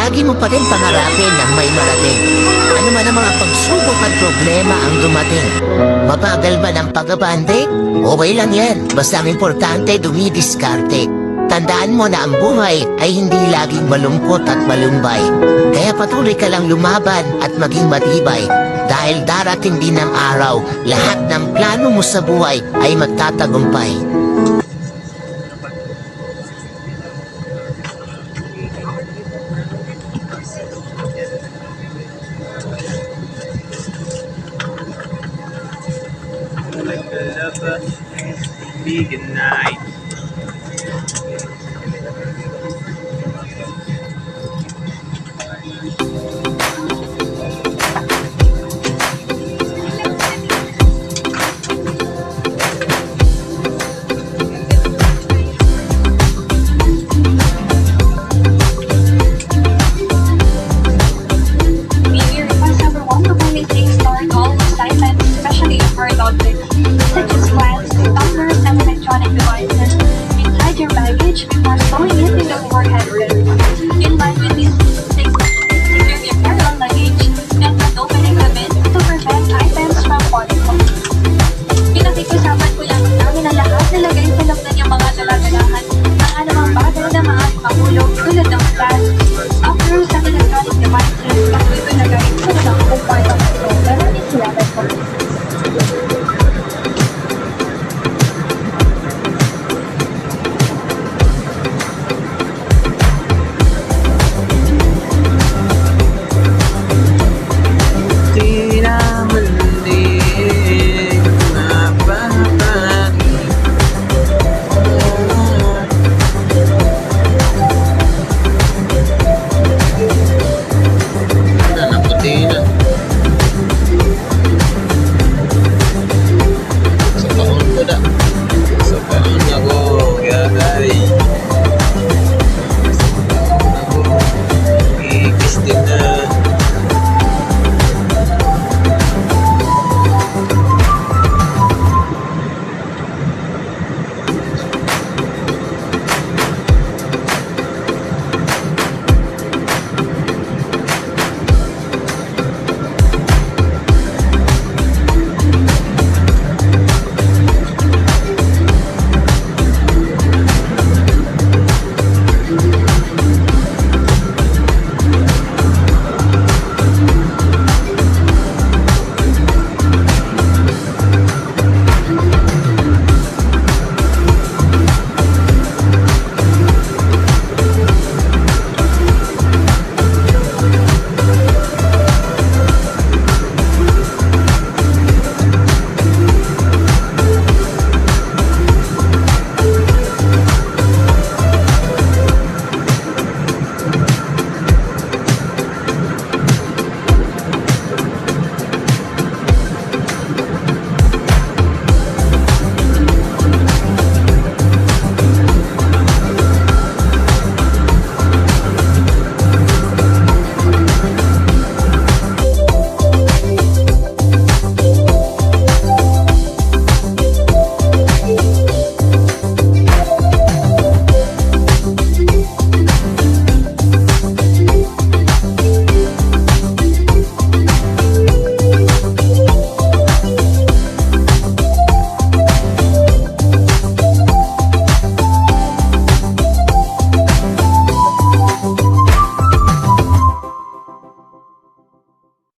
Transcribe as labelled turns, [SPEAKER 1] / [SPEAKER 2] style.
[SPEAKER 1] lagi mo pa rin pangarapin ng may marating. Ano man ang mga pagsubok at problema ang dumating. Mabagal ba ng pag-abante? Okay lang yan, basta ang importante dumidiskarte. Tandaan mo na ang buhay ay hindi laging malungkot at malumbay. Kaya patuloy ka lang lumaban at maging matibay. Dahil darating din ang araw, lahat ng plano mo sa buhay ay magtatagumpay.
[SPEAKER 2] Good night.
[SPEAKER 3] Especially for adults, such as plants, tumblers, and electronic devices. Hide your baggage before throwing it in the overhead bin. In line with these